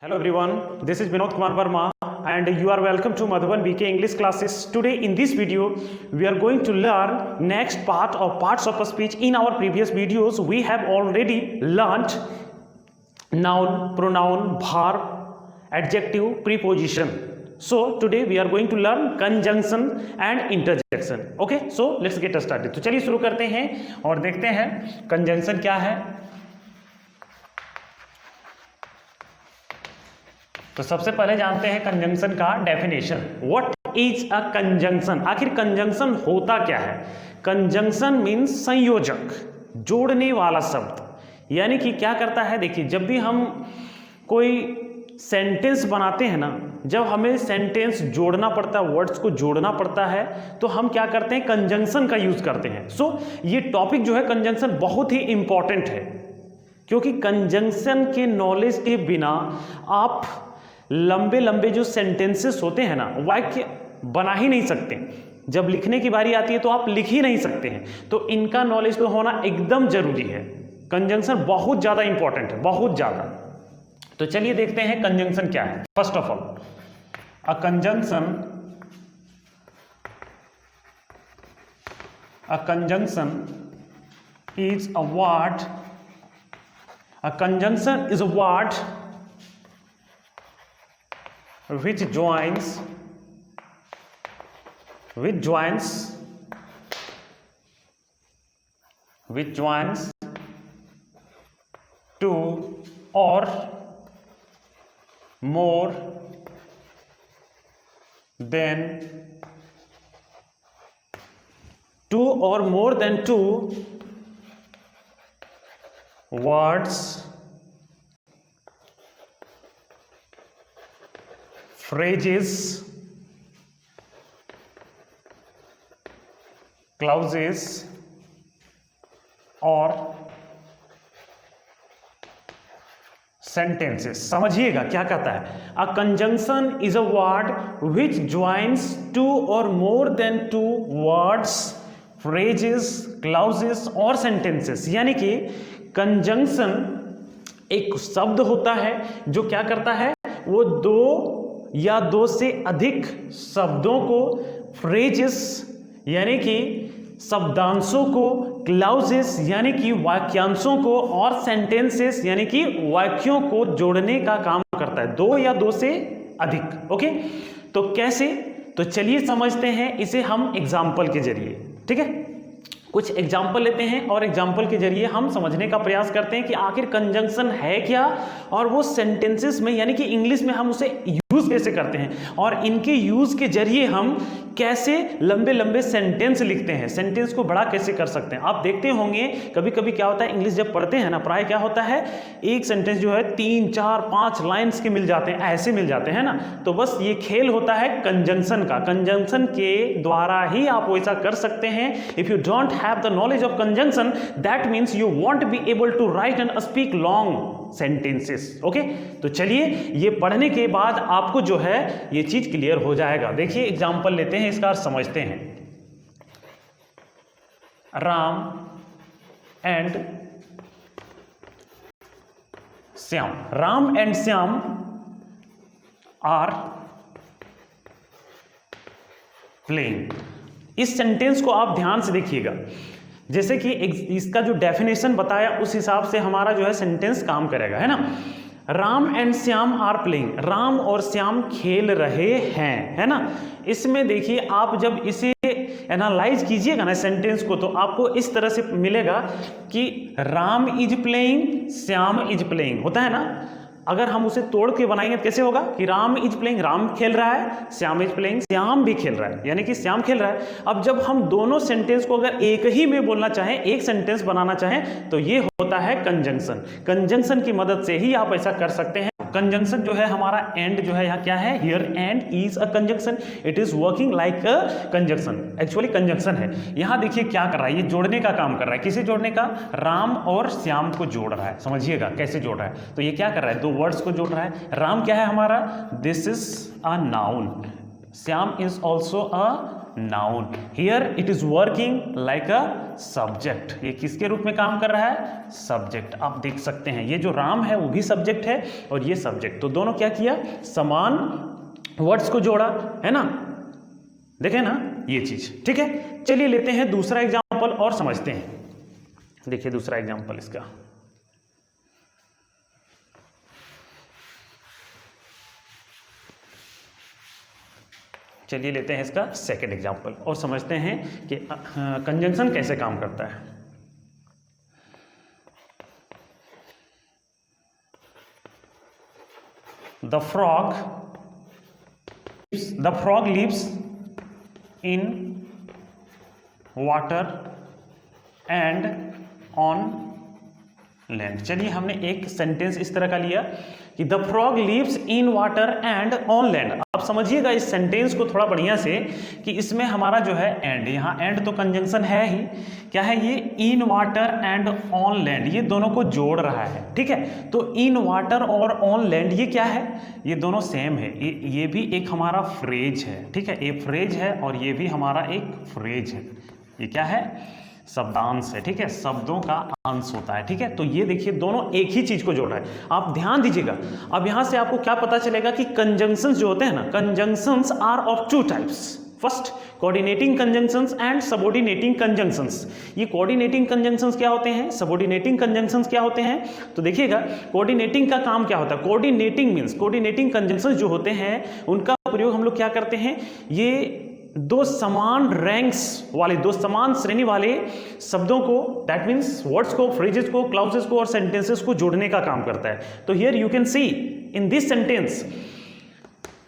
Hello everyone, this is Vinod Kumar Verma and you are welcome to Madhuban BK English classes. Today in this video, we are going to learn next part of parts of a speech. In our previous videos, we have already learnt noun, pronoun, verb, adjective, preposition. So today we are going to learn conjunction and interjection. Okay, so let's get started. तो चलिए शुरू करते हैं और देखते हैं conjunction क्या है. तो सबसे पहले जानते हैं कंजंक्शन का definition. What is a conjunction? आखिर कंजंक्शन होता क्या है? कंजंक्शन मीन्स संयोजक, जोड़ने वाला शब्द. यानी कि क्या करता है, देखिए जब भी हम कोई सेंटेंस बनाते हैं ना, जब हमें सेंटेंस जोड़ना पड़ता है, वर्ड्स को जोड़ना पड़ता है, तो हम क्या करते हैं, कंजंक्शन का यूज करते हैं. सो ये टॉपिक जो है कंजंक्शन बहुत ही इंपॉर्टेंट है, क्योंकि कंजंक्शन के नॉलेज के बिना आप लंबे लंबे जो सेंटेंसेस होते हैं ना, वाक्य बना ही नहीं सकते. जब लिखने की बारी आती है तो आप लिख ही नहीं सकते हैं. तो इनका नॉलेज तो होना एकदम जरूरी है. कंजंक्शन बहुत ज़्यादा इंपॉर्टेंट है, बहुत ज़्यादा. तो चलिए देखते हैं कंजंक्शन क्या है. First of all, a conjunction is a word. A conjunction is a word which joins two or more than two words, phrases, clauses और sentences. समझिएगा क्या कहता है. A conjunction is a word which joins two or more than two words, phrases, clauses और sentences. यानी कि conjunction एक शब्द होता है जो क्या करता है, वो दो या दो से अधिक शब्दों को, फ्रेजेस यानी कि शब्दांशों को, क्लाउजेस यानी कि वाक्यांशों को और सेंटेंसेस यानी कि वाक्यों को जोड़ने का काम करता है, दो या दो से अधिक. ओके, तो कैसे, तो चलिए समझते हैं इसे हम एग्जाम्पल के जरिए. ठीक है, कुछ एग्जाम्पल लेते हैं और एग्जाम्पल के जरिए हम समझने का प्रयास करते हैं कि आखिर कंजंक्शन है क्या, और वो सेंटेंसेस में यानी कि इंग्लिश में हम उसे यूज कैसे करते हैं, और इनके यूज के जरिए हम कैसे लंबे लंबे सेंटेंस लिखते हैं, सेंटेंस को बड़ा कैसे कर सकते हैं. आप देखते होंगे कभी कभी क्या होता है, इंग्लिश जब पढ़ते हैं ना, प्राय क्या होता है, एक सेंटेंस जो है 3, 4, 5 लाइन्स के मिल जाते हैं, ऐसे मिल जाते हैं ना. तो बस ये खेल होता है कंजंक्शन का. कंजंक्शन के द्वारा ही आप वैसा कर सकते हैं. If you don't have the knowledge of conjunction, that means you won't be able to write and speak long sentences. okay, तो चलिए ये पढ़ने के बाद आपको जो है ये चीज क्लियर हो जाएगा. देखिए एग्जांपल लेते हैं, इसका अर्थ समझते हैं. Ram and Shyam. Ram and Shyam are playing. इस सेंटेंस को आप ध्यान से देखिएगा. जैसे कि इसका जो डेफिनेशन बताया उस हिसाब से हमारा जो है सेंटेंस काम करेगा, है ना. Ram and Shyam are playing. Ram और श्याम खेल रहे हैं, है ना. इसमें देखिए आप जब इसे एनालाइज कीजिएगा ना सेंटेंस को, तो आपको इस तरह से मिलेगा कि Ram is playing, Shyam is playing. होता है ना. अगर हम उसे तोड़ के बनाएंगे तो कैसे होगा कि राम इज प्लेइंग, राम खेल रहा है, श्याम इज प्लेइंग, श्याम भी खेल रहा है, यानी कि श्याम खेल रहा है. अब जब हम दोनों सेंटेंस को अगर एक ही में बोलना चाहें, एक सेंटेंस बनाना चाहें, तो ये होता है कंजंक्शन. कंजंक्शन की मदद से ही आप ऐसा कर सकते हैं. कंजंक्शन जो है हमारा एंड जो है यहाँ क्या है, here and is a conjunction. It is working like a conjunction. Actually conjunction है. यहाँ देखिए क्या कर रहा है, ये जोड़ने का काम कर रहा है. किसे जोड़ने का, राम और श्याम को जोड़ रहा है. समझिएगा कैसे जोड़ रहा है. तो ये क्या कर रहा है, दो वर्ड्स को जोड़ रहा है. राम क्या है हमारा, this is a noun. Shyam is also a noun. Here it is working like a subject. ये किसके रूप में काम कर रहा है? सब्जेक्ट। आप देख सकते हैं ये जो राम है वो भी सब्जेक्ट है और ये सब्जेक्ट, तो दोनों क्या किया? समान वर्ड्स को जोड़ा, है ना? देखें ना ये चीज, ठीक है। चलिए लेते हैं दूसरा एग्जाम्पल और समझते हैं। देखिए दूसरा एग्जाम्पल इसका, चलिए लेते हैं इसका सेकंड एग्जाम्पल और समझते हैं कि कंजंक्शन कैसे काम करता है। The frog lives in water and on land. चलिए हमने एक सेंटेंस इस तरह का लिया कि the frog lives in water and on land. आप समझिएगा इस सेंटेंस को थोड़ा बढ़िया से कि इसमें हमारा जो है एंड, यहाँ एंड तो कंजंक्शन है ही, क्या है ये? इन वाटर एंड ऑन लैंड, ये दोनों को जोड़ रहा है, ठीक है। तो इन वाटर और ऑन लैंड ये क्या है? ये दोनों सेम है। ये भी एक हमारा फ्रेज है, ठीक है। ये फ्रेज है और ये भी हमारा एक फ्रेज है। ये क्या है? शब्दांश है, ठीक है। शब्दों का अंश होता है, ठीक है। तो ये देखिए दोनों एक ही चीज को जोड़ रहा है। आप ध्यान दीजिएगा। अब यहां से आपको क्या पता चलेगा कि कंजंक्शंस जो होते हैं ना, conjunctions are of two types. First coordinating conjunctions and subordinating conjunctions. ये कोऑर्डिनेटिंग कंजंक्शंस क्या होते हैं, सबऑर्डिनेटिंग कंजंक्शंस क्या होते हैं? तो देखिएगा कोऑर्डिनेटिंग का काम क्या होता है। कोऑर्डिनेटिंग मींस कोऑर्डिनेटिंग कंजंक्शंस जो होते हैं उनका प्रयोग हम लोग क्या करते हैं, ये दो समान रैंक्स वाले, दो समान श्रेणी वाले शब्दों को, दैट मीन्स वर्ड्स को, फ्रेजेस को, क्लाउजेस को और सेंटेंसेस को जोड़ने का काम करता है। तो here you can see in this sentence,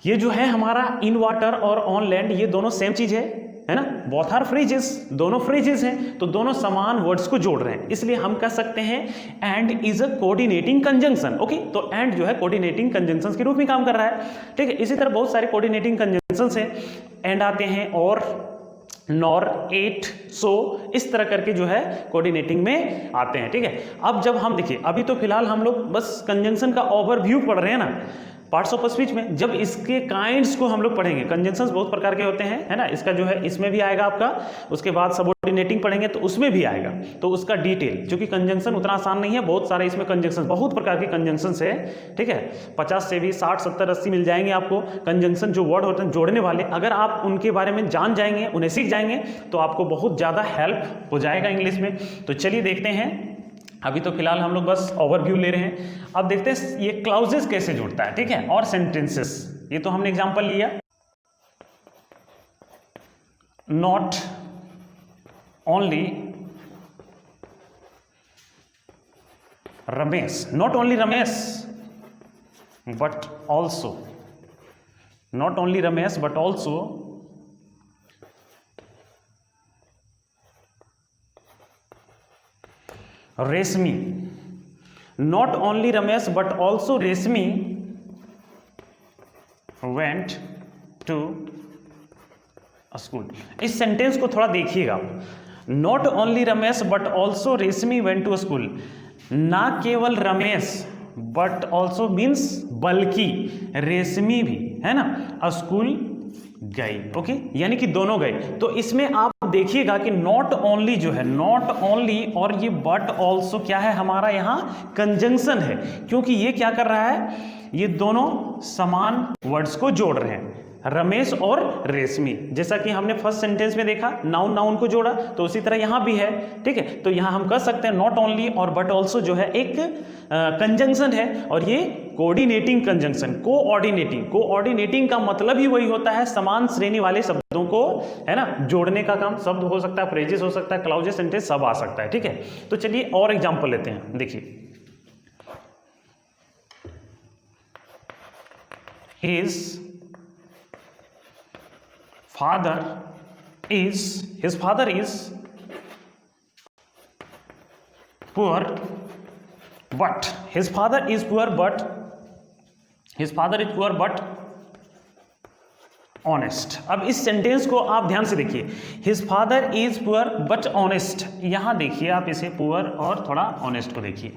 ये जो है हमारा इन वाटर और ऑन लैंड, ये दोनों सेम चीज है ना। बोथ आर फ्रेजेस, दोनों फ्रेजेस हैं, तो दोनों समान वर्ड्स को जोड़ रहे हैं, इसलिए हम कह सकते हैं and is a coordinating conjunction. Okay, तो एंड जो है कोऑर्डिनेटिंग कंजंक्शंस के रूप में काम कर रहा है, ठीक है। इसी तरह बहुत सारे कोऑर्डिनेटिंग कंजंक्शंस हैं, एंड आते हैं और, नॉर, एट, सो, इस तरह करके जो है कोऑर्डिनेटिंग में आते हैं, ठीक है। अब जब हम देखिए, अभी तो फिलहाल हम लोग बस कंजंक्शन का ओवरव्यू पढ़ रहे हैं ना पार्ट्स ऑफ स्पीच में। जब इसके काइंड्स को हम लोग पढ़ेंगे, कंजंक्शंस बहुत प्रकार के होते हैं, है ना। इसका जो है इसमें भी आएगा आपका, उसके बाद सबऑर्डिनेटिंग पढ़ेंगे तो उसमें भी आएगा, तो उसका डिटेल, क्योंकि कंजंक्शन उतना आसान नहीं है, बहुत सारे इसमें कंजंक्शन, बहुत प्रकार के कंजंक्शंस है, ठीक है। 50 से भी 60, 70, 80 मिल जाएंगे आपको कंजंक्शन, जो वर्ड होते हैं जोड़ने वाले। अगर आप उनके बारे में जान जाएंगे, उन्हें सीख जाएंगे, तो आपको बहुत ज़्यादा हेल्प हो जाएगा इंग्लिश में। तो चलिए देखते हैं, अभी तो फिलहाल हम लोग बस ओवरव्यू ले रहे हैं। अब देखते हैं ये क्लाउजेस कैसे जुड़ता है, ठीक है, और सेंटेंसेस। ये तो हमने एग्जांपल लिया, not only Ramesh, not only Ramesh but also, not only Ramesh but also रेशमी, not only Ramesh but also Reshmi went to school। इस सेंटेंस को थोड़ा देखिएगा, not only Ramesh but also Reshmi went to school। ना केवल रमेश बट ऑल्सो मीन्स बल्कि रेशमी भी, है ना, स्कूल गई। ओके, यानी कि दोनों गए। तो इसमें आप देखिएगा कि नॉट ओनली जो है, नॉट ओनली और ये बट ऑल्सो क्या है हमारा यहाँ कंजंक्शन है, क्योंकि ये क्या कर रहा है, ये दोनों समान वर्ड्स को जोड़ रहे हैं, रमेश और रेशमी। जैसा कि हमने फर्स्ट सेंटेंस में देखा, नाउन नाउन को जोड़ा, तो उसी तरह यहां भी है, ठीक है। तो यहां हम कह सकते हैं नॉट ओनली और बट ऑल्सो जो है एक कंजंक्शन है, और ये कोऑर्डिनेटिंग कंजंक्शन, कोऑर्डिनेटिंग, कोऑर्डिनेटिंग का मतलब ही वही होता है समान श्रेणी वाले शब्दों को, है ना, जोड़ने का काम। शब्द हो सकता है, फ्रेजेस हो सकता है, क्लाउजेस, सेंटेंस सब आ सकता है, ठीक है। तो चलिए और एग्जाम्पल लेते हैं, देखिए, his father is poor but his father is poor but honest. अब इस सेंटेंस को आप ध्यान से देखिए, his father is poor but honest. यहां देखिए आप इसे पुअर और थोड़ा ऑनेस्ट को देखिए,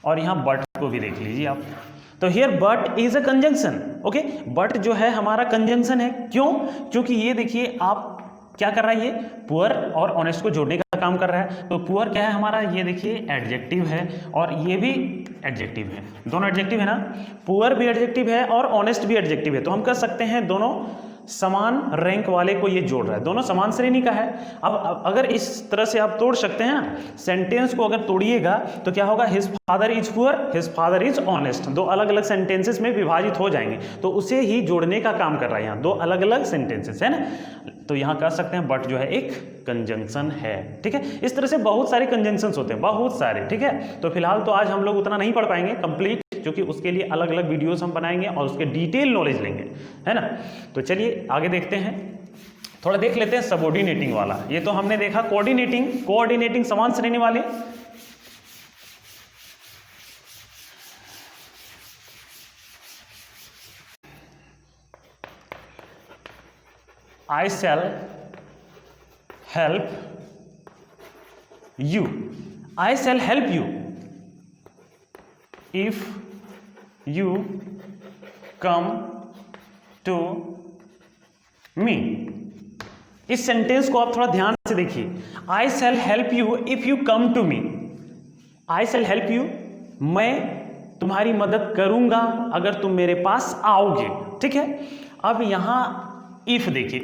और यहां बट को भी देख लीजिए आप। तो here but is a conjunction. Okay, but जो है हमारा कंजंक्शन है। क्यों? क्योंकि ये देखिए आप क्या कर रहा है ये? पुअर और ऑनेस्ट को जोड़ने का काम कर रहा है। तो पुअर क्या है हमारा? ये देखिए एडजेक्टिव है और ये भी एडजेक्टिव है, दोनों एडजेक्टिव है ना। पुअर भी एडजेक्टिव है और ऑनेस्ट भी एडजेक्टिव है, तो हम कह सकते हैं दोनों समान रैंक वाले को ये जोड़ रहा है, दोनों समान श्रेणी का है। अब अगर इस तरह से आप तोड़ सकते हैं ना, सेंटेंस को अगर तोड़िएगा तो क्या होगा? His father is poor, his father is honest, दो अलग अलग सेंटेंसेस में विभाजित हो जाएंगे, तो उसे ही जोड़ने का काम कर रहा है यहाँ, दो अलग अलग सेंटेंसेस है ना। तो यहाँ कह सकते हैं बट जो है एक कंजंक्शन है, ठीक है। इस तरह से बहुत सारे कंजंक्शंस होते हैं, बहुत सारे, ठीक है। तो फिलहाल तो आज हम लोग उतना नहीं पढ़ पाएंगे कंप्लीट, क्योंकि उसके लिए अलग अलग वीडियोस हम बनाएंगे और उसके डिटेल नॉलेज लेंगे, है ना। तो चलिए आगे देखते हैं, थोड़ा देख लेते हैं सबऑर्डिनेटिंग वाला। ये तो हमने देखा कोऑर्डिनेटिंग, कोऑर्डिनेटिंग समान श्रेणी वाले। I shall help you. I shall help you if you come to me. इस सेंटेंस को आप थोड़ा ध्यान से देखिए। I shall help you if you come to me. I shall help you, मैं तुम्हारी मदद करूंगा अगर तुम मेरे पास आओगे, ठीक है। अब यहां इफ देखिए,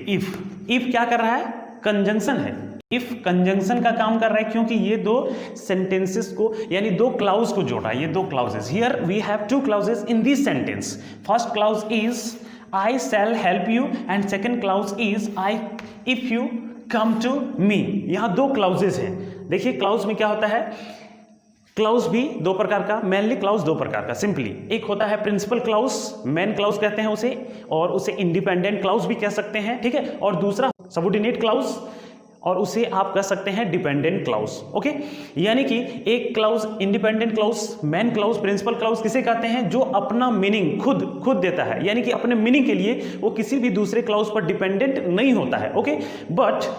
इफ क्या कर रहा है? कंजंक्शन है। इफ कंजंक्शन का काम कर रहा है, क्योंकि ये दो सेंटेंसेस को यानी दो क्लाउज को जोड़ा है। ये दो clauses, here we have two clauses in this sentence. First clause is I shall help you and second clause is I if you come to me. यहां दो क्लाउजेस हैं। देखिए क्लाउज में क्या होता है? क्लाउज भी दो प्रकार का, मेनली क्लाउज दो प्रकार का सिंपली। एक होता है प्रिंसिपल क्लाउज, मेन क्लाउज कहते हैं उसे, और उसे इंडिपेंडेंट क्लाउज भी कह सकते हैं, ठीक है। और दूसरा सबऑर्डिनेट क्लाउज, और उसे आप कह सकते हैं डिपेंडेंट क्लाउज, ओके। यानी कि एक clause independent clause, main clause, principal clause किसे कहते हैं? जो अपना मीनिंग खुद देता है, यानी कि अपने मीनिंग के लिए वो किसी भी दूसरे क्लाउज पर डिपेंडेंट नहीं होता है, ओके। बट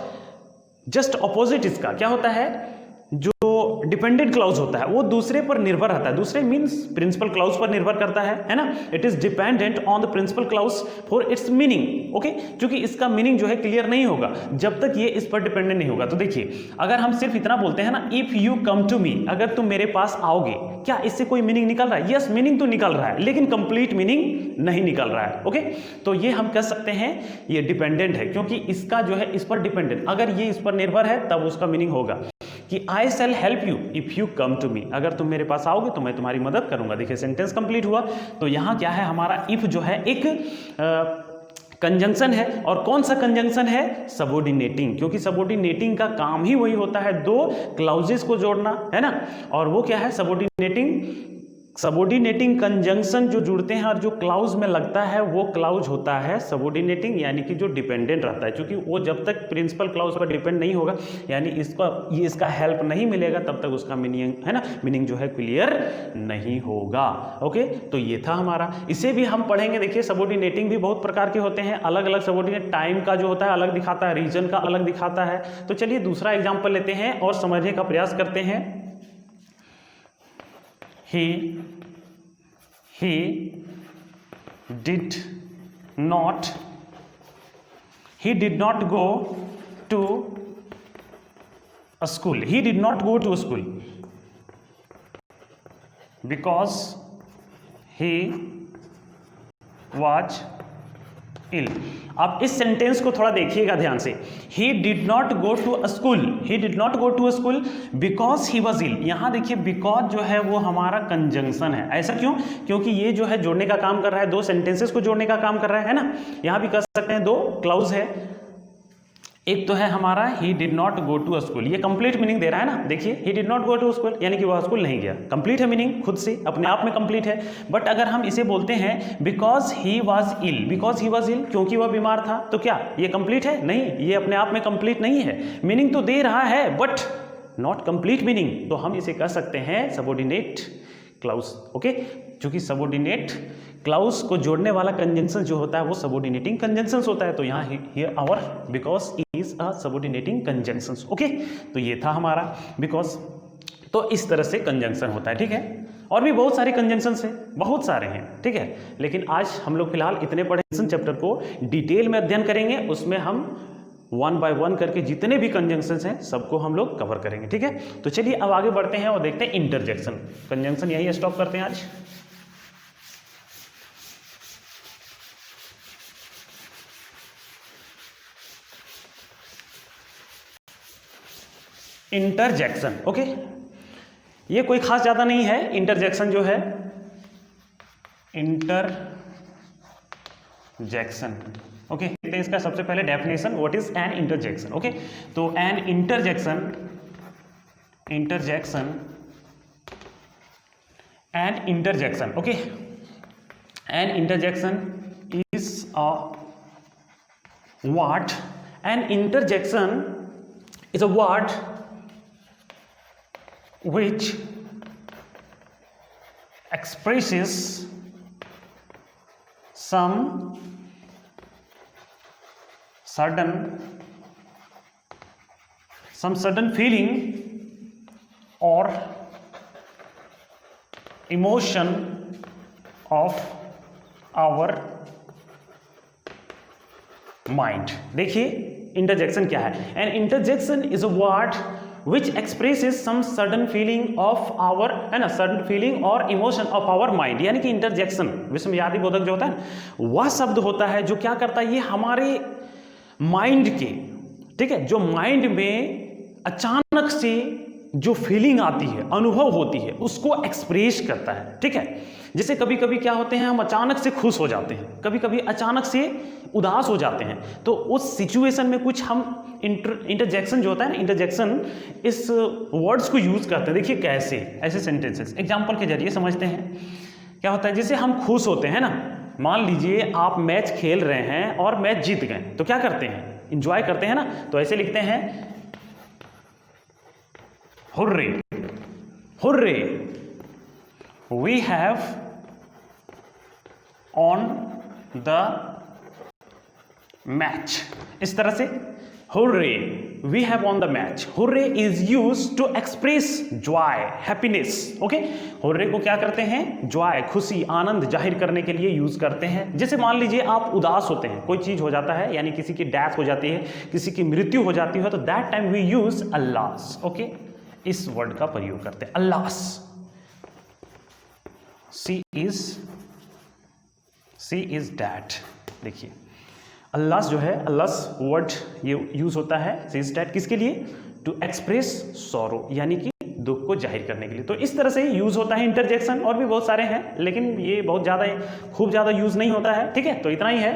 जस्ट ऑपोजिट इसका क्या होता है? जो डिपेंडेंट क्लाउज होता है वो दूसरे पर निर्भर रहता है, दूसरे मींस प्रिंसिपल क्लाउज पर निर्भर करता है ना। It is dependent on the principal clause for its meaning, okay. क्योंकि इसका मीनिंग जो है क्लियर नहीं होगा जब तक ये इस पर डिपेंडेंट नहीं होगा। तो देखिए अगर हम सिर्फ इतना बोलते हैं ना, if you come to me, अगर तुम मेरे पास आओगे, क्या इससे कोई मीनिंग निकल रहा है? यस, मीनिंग तो निकल रहा है, लेकिन कंप्लीट मीनिंग नहीं निकल रहा है, ओके। तो ये हम कह सकते हैं ये डिपेंडेंट है, क्योंकि इसका जो है इस पर डिपेंडेंट, अगर ये इस पर निर्भर है तब उसका मीनिंग होगा कि I shall help you if you come to me, अगर तुम मेरे पास आओगे तो मैं तुम्हारी मदद करूंगा। देखिए सेंटेंस कंप्लीट हुआ। तो यहां क्या है हमारा? इफ जो है एक कंजंक्शन है, और कौन सा कंजंक्शन है? सबऑर्डिनेटिंग, क्योंकि सबऑर्डिनेटिंग का काम ही वही होता है, दो क्लाउजेस को जोड़ना, है ना। और वो क्या है? सबऑर्डिनेटिंग कंजंक्शन जो जुड़ते हैं और जो क्लाउज में लगता है वो क्लाउज होता है सबऑर्डिनेटिंग, यानी कि जो डिपेंडेंट रहता है, क्योंकि वो जब तक प्रिंसिपल क्लाउज पर डिपेंड नहीं होगा, यानी इसका हेल्प नहीं मिलेगा, तब तक उसका मीनिंग, है ना, मीनिंग जो है क्लियर नहीं होगा, ओके। तो ये था हमारा, इसे भी हम पढ़ेंगे। देखिए सबऑर्डिनेटिंग भी बहुत प्रकार के होते हैं, अलग अलग सबऑर्डिनेट, टाइम का जो होता है अलग दिखाता है, रीजन का अलग दिखाता है। तो चलिए दूसरा एग्जाम्पल लेते हैं और समझने का प्रयास करते हैं। He did not go to a school. He did not go to a school because he was ill. आप इस सेंटेंस को थोड़ा देखिएगा ध्यान से। He did not go to a school. He did not go to a school because he was ill. यहाँ देखिए because जो है वो हमारा कंजंक्शन है। ऐसा क्यों? क्योंकि ये जो है जोड़ने का काम कर रहा है, दो सेंटेंसेस को जोड़ने का काम कर रहा है ना। यहाँ भी कर सकते हैं, दो क्लाउज है, एक तो है हमारा he did not go to a school, ये कंप्लीट मीनिंग दे रहा है ना। देखिए he did not go to a school यानी कि वह स्कूल नहीं गया, कंप्लीट है मीनिंग, खुद से अपने आप में कंप्लीट है। बट अगर हम इसे बोलते हैं because he was ill, क्योंकि वह बीमार था, तो क्या ये कंप्लीट है? नहीं, ये अपने आप में कंप्लीट नहीं है। मीनिंग तो दे रहा है बट नॉट कंप्लीट मीनिंग, तो हम इसे कह सकते हैं सबऑर्डिनेट क्लाउज, ओके। क्योंकि सबऑर्डिनेट क्लाउज को जोड़ने वाला कंजंक्शन जो होता है वो सबऑर्डिनेटिंग कंजंक्शन होता है। तो यहाँ here our because is a subordinating conjunction, okay. तो ये था हमारा बिकॉज। तो इस तरह से कंजंक्शन होता है, ठीक है। और भी बहुत सारे कंजंक्शंस हैं, बहुत सारे हैं, ठीक है। लेकिन आज हम लोग फिलहाल इतने पढ़े चैप्टर को डिटेल में अध्ययन करेंगे, उसमें हम वन बाय वन करके जितने भी कंजंक्शंस हैं सबको हम लोग कवर करेंगे, ठीक है। तो चलिए अब आगे बढ़ते हैं और देखते हैं इंटरजेक्शन। कंजंक्शन यही स्टॉप करते हैं आज। इंटरजेक्शन, ओके, ये कोई खास ज्यादा नहीं है। इंटरजेक्शन जो है, इंटरजेक्शन, ओके, इसका सबसे पहले definition, what is an interjection, okay. तो an interjection okay, an interjection is a what, an interjection is a what which expresses some sudden feeling or emotion of our mind। देखिए interjection क्या है। An interjection is a word which expresses some sudden feeling of our, है ना, sudden feeling और emotion of our mind। यानी कि interjection विस्मयादि बोधक जो होता है वह शब्द होता है जो क्या करता है, ये हमारे माइंड के, ठीक है, जो माइंड में अचानक से जो फीलिंग आती है, अनुभव होती है, उसको एक्सप्रेस करता है, ठीक है। जैसे कभी कभी क्या होते हैं, हम अचानक से खुश हो जाते हैं, कभी कभी अचानक से उदास हो जाते हैं, तो उस सिचुएशन में कुछ हम इंटरजेक्शन जो होता है ना, इंटरजेक्शन इस वर्ड्स को यूज करते हैं। देखिए कैसे, ऐसे सेंटेंसेस एग्जांपल के जरिए समझते हैं। क्या होता है, जैसे हम खुश होते हैं ना, मान लीजिए आप मैच खेल रहे हैं और मैच जीत गए, तो क्या करते हैं, इंजॉय करते हैं ना। तो ऐसे लिखते हैं, hurray hurray we have on the match. इस तरह से hurray we have on the match. Hurray is used to express joy, happiness, okay. Hurray को क्या करते हैं, जॉय, खुशी, आनंद जाहिर करने के लिए यूज करते हैं। जैसे मान लीजिए आप उदास होते हैं, कोई चीज हो जाता है, यानी किसी की डेथ हो जाती है, किसी की मृत्यु हो जाती है, तो that time we use alas, okay, इस वर्ड का प्रयोग करते हैं, अल्लास। सी इज डैट। देखिए अल्लास जो है, अल्लास वर्ड ये यूज होता है, सी इज डैट, किसके लिए, टू एक्सप्रेस सॉरो, यानी कि दुख को जाहिर करने के लिए। तो इस तरह से यूज होता है इंटरजेक्शन। और भी बहुत सारे हैं, लेकिन ये बहुत ज़्यादा खूब ज़्यादा यूज नहीं होता है, ठीक है। तो इतना ही है।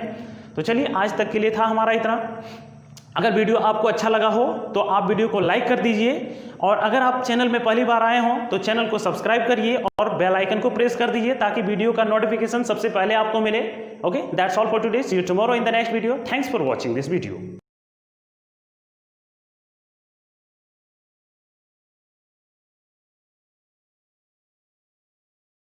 तो चलिए आज तक के लिए था हमारा इतना। अगर वीडियो आपको अच्छा लगा हो तो आप वीडियो को लाइक कर दीजिए, और अगर आप चैनल में पहली बार आए हो तो चैनल को सब्सक्राइब करिए और बेल आइकन को प्रेस कर दीजिए ताकि वीडियो का नोटिफिकेशन सबसे पहले आपको मिले। Okay, that's all for today, see you tomorrow in the next video. Thanks for watching this video.